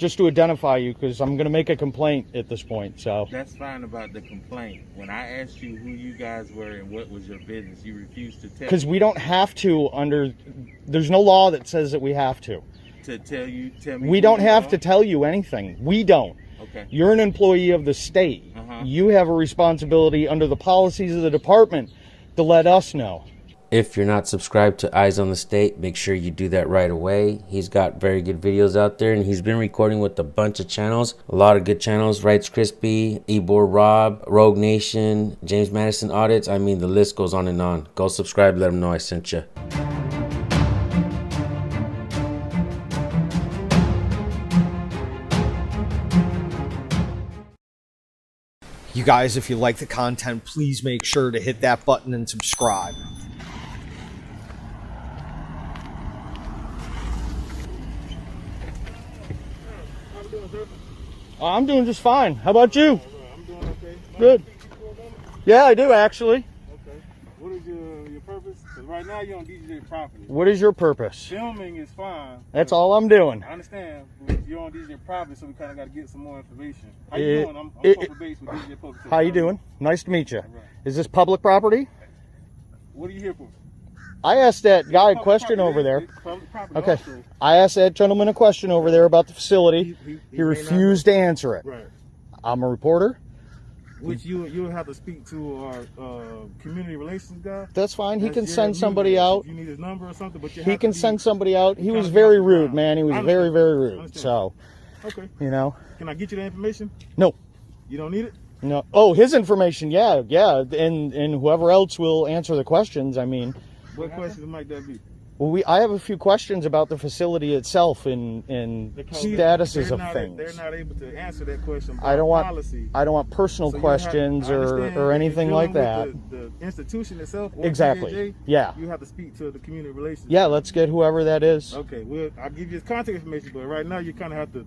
just to identify you, because I'm going to make a complaint at this point. So That's fine about the complaint. When I asked you who you guys were and what was your business, you refused to tell because me. we don't have to there's no law that says that we have to. To tell me. We who don't you have are? to tell you anything. We don't. Okay. You're an employee of the state. You have a responsibility under the policies of the department to let us know. If you're not subscribed to Eyes on the State, make sure you do that right away. He's got very good videos out there, and he's been recording with a bunch of channels. A lot of good channels. Rights Crispy, Ebor Rob, Rogue Nation, James Madison Audits. I mean, the list goes on and on. Go subscribe, let him know I sent you. You guys, if you like the content, please make sure to hit that button and subscribe. I'm doing just fine. How about you? I'm doing okay. Good. Yeah, I do actually. Okay. What is your purpose? Because right now you're on DJ property. What is your purpose? Filming is fine. That's all I'm doing. I understand. But you're on DJ property, so we kind of got to get some more information. How you doing? I'm Poker Bates with DJ Poker. How you doing? Nice to meet you. Right. Is this public property? What are you here for? I asked that guy a Public question property, over there. it's public property Okay. also. I asked that gentleman a question over there about the facility. He He refused to answer it. Right. I'm a reporter. Which you'll have to speak to our community relations guy. That's fine. He That's can Jared send somebody Nunez. out. If you need his number or something, but you He have can to send somebody out. He was kinda very be rude, around. man. He was I very, understand. very I rude. understand. So, Okay. you know, Can I get you that information? no, You don't need it? no. Oh, his information. Yeah, yeah. And whoever else will answer the questions. I mean, What questions might that be? well, I have a few questions about the facility itself and statuses They're of not- things. They're not able to answer that question. I don't want policy. I don't want personal So you questions have- I understand or if anything you're like dealing that. with The institution itself. Or Exactly. TJJ, Yeah. You have to speak to the community relations. Yeah, let's get whoever that is. Okay. Well, I'll give you his contact information, but right now you kind of have to.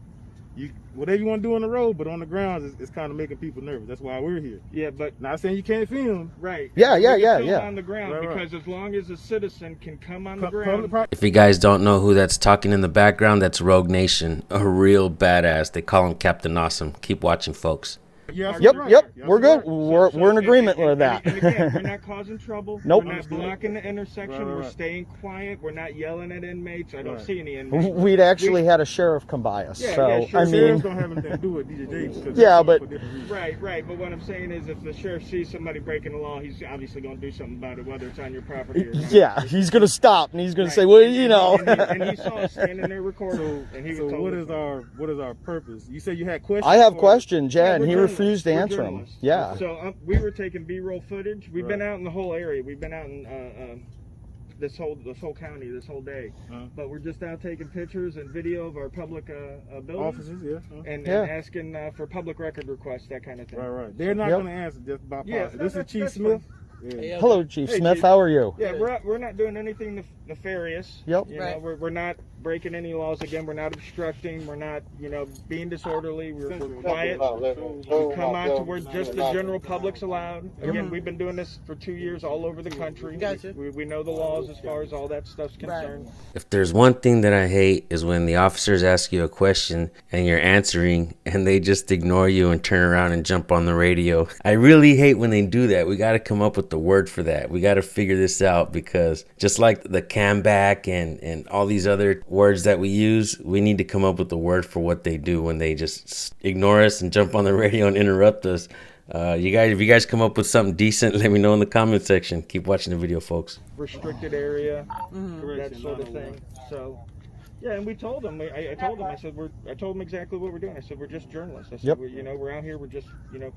Whatever you want to do on the road, but on the grounds, it's kind of making people nervous. That's why we're here. Yeah, but Not saying you can't film. right. Yeah, We yeah, can yeah, film yeah. on the ground Right, right. because as long as a citizen can come on the Public ground. property. If you guys don't know who that's talking in the background, that's Rogue Nation. A real badass. They call him Captain Awesome. Keep watching, folks. Yeah, Yep, right. yep. Yeah, We're right. good. We're in agreement with that. And again, we're not causing trouble. Nope. We're not blocking the intersection. Right, right, We're right. staying quiet. We're not yelling at inmates. I don't Right. see any inmates. We'd actually had a sheriff come by us. Yeah, So, yeah, sure. I Sheriffs mean, don't have anything to do with DJJ. because Yeah, they're but- for different reasons. Right. But what I'm saying is if the sheriff sees somebody breaking the law, he's obviously going to do something about it, whether it's on your property or not. yeah, he's going to stop and he's going Right. to say, well, you know. And he saw us standing there recording. And he So was told what is our purpose? You said you had questions. I have for- questions, yeah, and we're he journalists. refused to We're answer them. journalists. Yeah. So we were taking B-roll footage. We've been Right. out in the whole area. We've been out in this whole county this whole day. Uh-huh. But we're just out taking pictures and video of our public buildings Offices, yeah. and Yeah. asking for public record requests, that kind of thing. Right. They're not Yep. going to answer just by Yeah, policy. This is that's- Chief that's Smith. fine. Yeah. Hello, Chief Hey, Smith. Chief. How are you? Yeah, we're not doing anything nefarious. Yep. You know, we're not breaking any laws. Again, we're not obstructing. We're not, being disorderly. We're quiet. We come on to where just the general public's allowed. Again, we've been doing this for 2 years all over the country. Gotcha. We know the laws as far as all that stuff's concerned. If there's one thing that I hate is when the officers ask you a question and you're answering and they just ignore you and turn around and jump on the radio. I really hate when they do that. We got to come up with the word for that. We got to figure this out because just like the cam back and all these other words that we use, we need to come up with the word for what they do when they just ignore us and jump on the radio and interrupt us. If you guys come up with something decent, let me know in the comment section. Keep watching the video, folks. Restricted area, that sort of thing. So, yeah, and we told them. I told them. I told them exactly what we're doing. I said we're just journalists. I said Yep. we're out here. We're just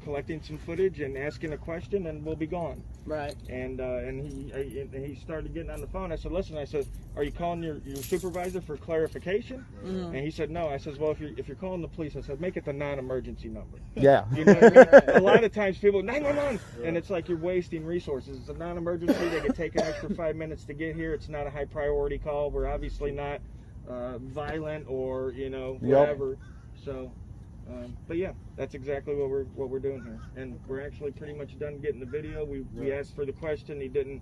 collecting some footage and asking a question, and we'll be gone. Right. And he started getting on the phone. I said, listen. I said, are you calling your supervisor for clarification? And he said, no. I said, well, if you're calling the police, I said, make it the non-emergency number. Yeah. You know what I mean? A lot of times people 911, and it's like you're wasting resources. It's a non-emergency. They could take an extra 5 minutes to get here. It's not a high priority call. We're obviously not violent or whatever. So But yeah, that's exactly what we're doing here, and we're actually pretty much done getting the video. We asked for the question, he didn't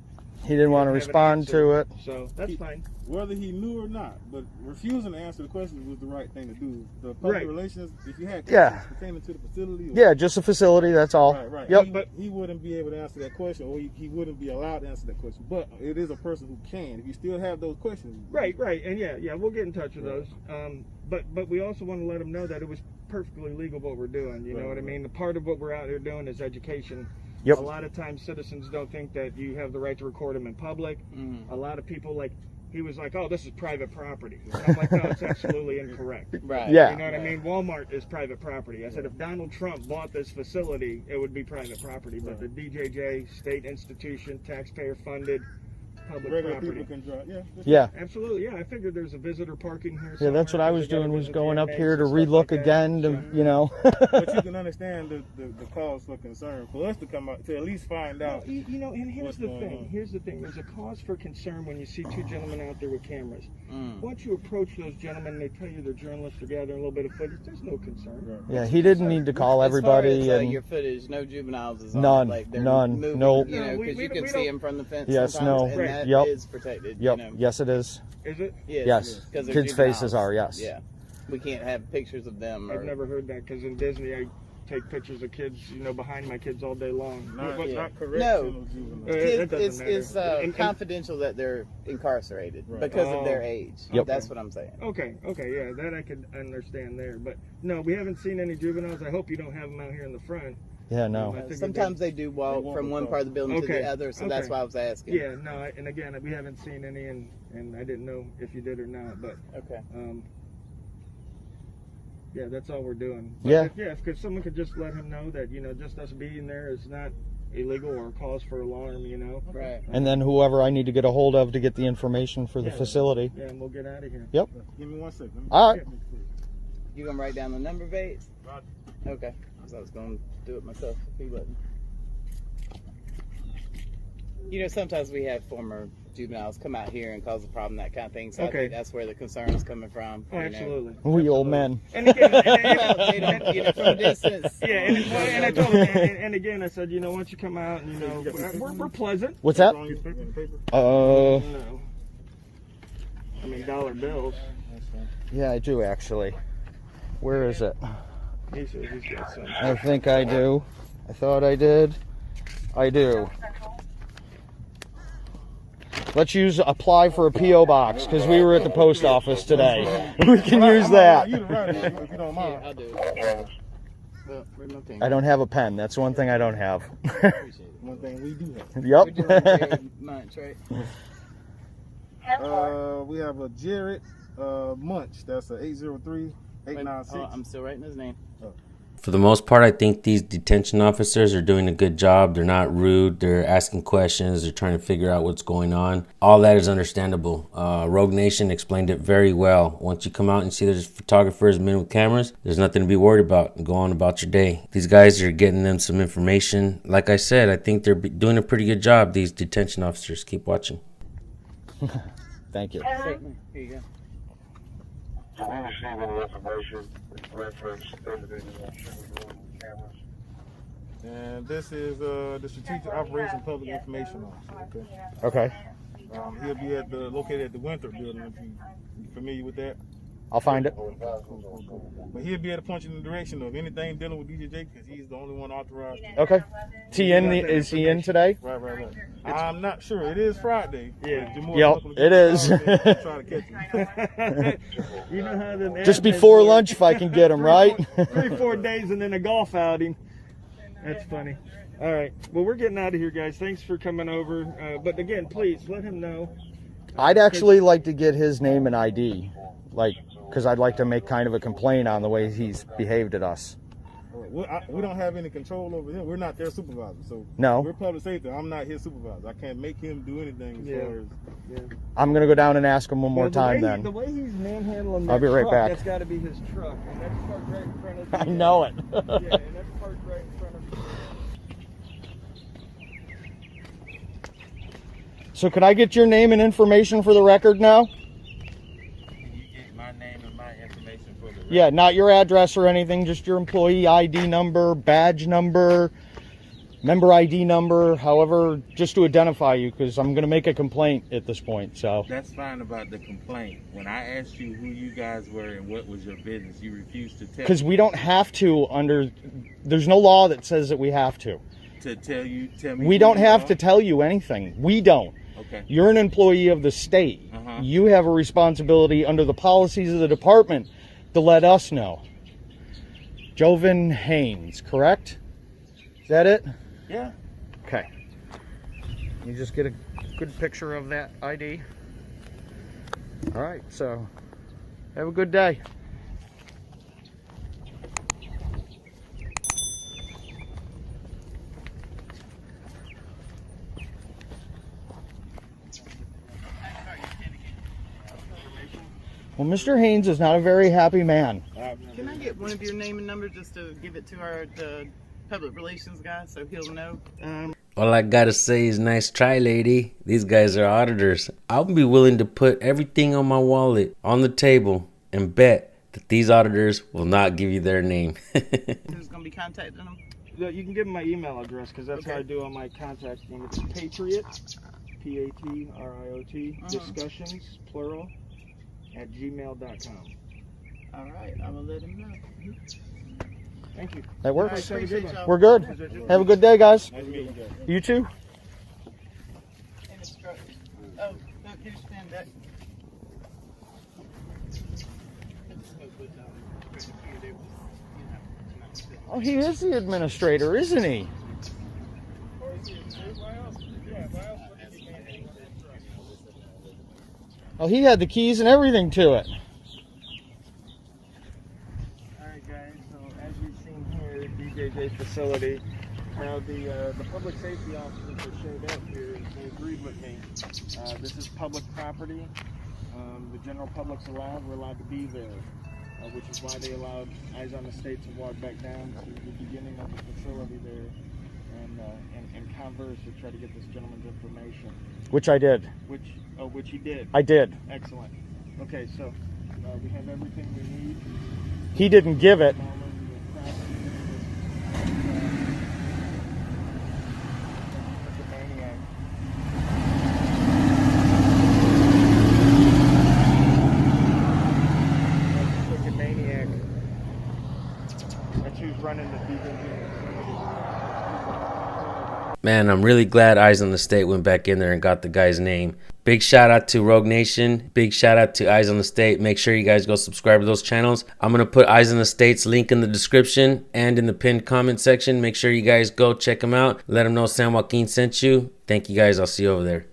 want to have an respond answer, to it. so that's fine. Whether he knew or not, but refusing to answer the question was the right thing to do. The public Right. relations, if you had Yeah. questions pertaining to the facility, or, Yeah, just a facility, that's all. right. Yep. But he wouldn't be able to answer that question, or he wouldn't be allowed to answer that question. But it is a person who can. If you still have those questions, Right, and yeah, we'll get in touch with those. But we also want to let them know that it was perfectly legal what we're doing. You know what I mean? The part of what we're out here doing is education. Yep. A lot of times citizens don't think that you have the right to record them in public. A lot of people he was like, oh, this is private property. And I'm like, no, it's absolutely incorrect. Right. Yeah. You know what I mean? Walmart is private property. I said if Donald Trump bought this facility, it would be private property. But the DJJ, state institution, taxpayer funded, public regular property. people can drive. Yeah. Yeah. Absolutely, yeah. I figured there's a visitor parking here. Yeah, that's what I was doing, was going up here to relook again, to, you know. But you can understand the cause for concern for us to come out to at least find out. You know, and here's what's the going thing. on. Here's the thing. There's a cause for concern when you see two gentlemen out there with cameras. Once you approach those gentlemen, they tell you they're journalists, they're gathering a little bit of footage. There's no concern. Yeah, he didn't need to call everybody. As far as, And your footage, no juveniles is on. None, Like, they're none, moving, nope. You know, No, because we you can don't- see them from the fence. Yes, sometimes, no. and Right. that Yep. is protected. Yep, You know? yes it is. Is it? Yes. because they're Kids' faces juveniles. are, yes. Yeah, we can't have pictures of them. I've Or, never heard that because in Disney I take pictures of kids, behind my kids all day long. Not Yeah. correct. No. It doesn't It's matter. And- confidential that they're incarcerated Right. because Oh. of their age. Yep. That's what I'm saying. Okay, yeah, that I could understand there. But no, we haven't seen any juveniles. I hope you don't have them out here in the front. Yeah, no. I figured Sometimes they do walk walk from one across. part of the building to Okay. the other, so that's Okay. why I was asking. Yeah, no, and again, we haven't seen any, and I didn't know if you did or not, but Okay. yeah, that's all we're doing. But Yeah. if someone could just let him know that just us being there is not illegal or cause for alarm, Right. And then whoever I need to get a hold of to get the information for the Yeah. facility. Yeah, and we'll get out of here. Yep. Give me 1 second. Let me- All right. You gonna write down the number, Bates? Roger. Okay. Because I was gonna do it myself if he wasn't. Sometimes we have former juveniles come out here and cause a problem, that kind of thing. So I Okay. think that's where the concern is coming from. Oh, absolutely. We old men. And again, Well, they don't, from a distance. yeah, and I told him, and again, I said, why don't you come out and we're pleasant. What's that? On your paper? No. I mean, dollar bills. Yeah, I do actually. Where is it? He says he's got some. I think I do. I thought I did. I do. Let's apply for a P.O. box, because we were at the post office today. We can use that. You the writer, if you don't mind. Yeah, I do. Well, where's my pen? I don't have a pen. That's one thing I don't have. One thing we do have. We're doing Yep. very much, right? We have a Jared Munch. That's a 803-896. Oh, I'm still writing his name. For the most part, I think these detention officers are doing a good job. They're not rude. They're asking questions. They're trying to figure out what's going on. All that is understandable. Rogue Nation explained it very well. Once you come out and see there's photographers, men with cameras, there's nothing to be worried about. Go on about your day. These guys are getting them some information. Like I said, I think they're doing a pretty good job. These detention officers. Keep watching. Thank you. Certainly. Here you go. So we receive any information reference individual cameras. And this is the Strategic Operations Public Information Officer. Okay. He'll be located at the Winthrop Building. If you familiar with that. I'll find it. But he'll be able to point you in the direction of anything dealing with DJJ because he's the only one authorized. Okay. Is he in today? Right. I'm not sure. It is Friday. Yeah. Yep, it is. Try to catch him. You know how them Just ads before work. lunch if I can get him, right? 3-4 days and then a golf outing. That's funny. All right. Well, we're getting out of here, guys. Thanks for coming over. But again, please let him know. I'd actually like to get his name and ID, because I'd like to make kind of a complaint on the way he's behaved at us. We don't have any control over him. We're not their supervisor. So No. we're public safety. I'm not his supervisor. I can't make him do anything as far as. I'm going to go down and ask him one more time The then. way he's manhandling that I'll be right truck, back. that's got to be his truck. And that's parked right in front of the, I know it. Yeah, and that's parked right in front of the... So could I get your name and information for the record now? Can you get my name and my information for the record? Yeah, not your address or anything, just your employee ID number, badge number, member ID number, however, just to identify you, because I'm going to make a complaint at this point. So That's fine about the complaint. When I asked you who you guys were and what was your business, you refused to tell because we don't have to there's no law that says that we have to. tell me. We who don't you have are? to tell you anything. We don't. Okay. You're an employee of the state. Uh-huh. You have a responsibility under the policies of the department to let us know. Jovan Haynes, correct? Is that it? Yeah. Okay. You just get a good picture of that ID. All right, so have a good day. Well, Mr. Haynes is not a very happy man. Can I get one of your name and number just to give it to the public relations guy so he'll know? All I gotta say is nice try, lady. These guys are auditors. I'll be willing to put everything on my wallet on the table and bet that these auditors will not give you their name. Who's going to be contacting them? Yeah, you can give them my email address because that's how Okay. I do all my contacting. It's Patriot, Patriot, discussions, plural, @gmail.com. All right, I will let him know. Thank you. That All right, works. have a good one. We're good. Have a good day, guys. Nice meeting you guys. You too. And instruct- Oh, no, can you stand back? Oh, he is the administrator, isn't he? Oh, he had the keys and everything to it. Alright guys, so as you've seen here at DJJ facility, now the public safety officers that showed up here, they agreed with me. This is public property. The general public's allowed, we're allowed to be there, which is why they allowed Eyes on the State to walk back down to the beginning of the facility there and converse to try to get this gentleman's information, Which I did. which he did. I did. Excellent. Okay, so we have everything we need. He didn't give it. Maniac. That's who's running the DJJ. Man, I'm really glad Eyes on the State went back in there and got the guy's name. Big shout out to Rogue Nation. Big shout out to Eyes on the State. Make sure you guys go subscribe to those channels. I'm going to put Eyes on the State's link in the description and in the pinned comment section. Make sure you guys go check them out. Let them know San Joaquin sent you. Thank you guys. I'll see you over there.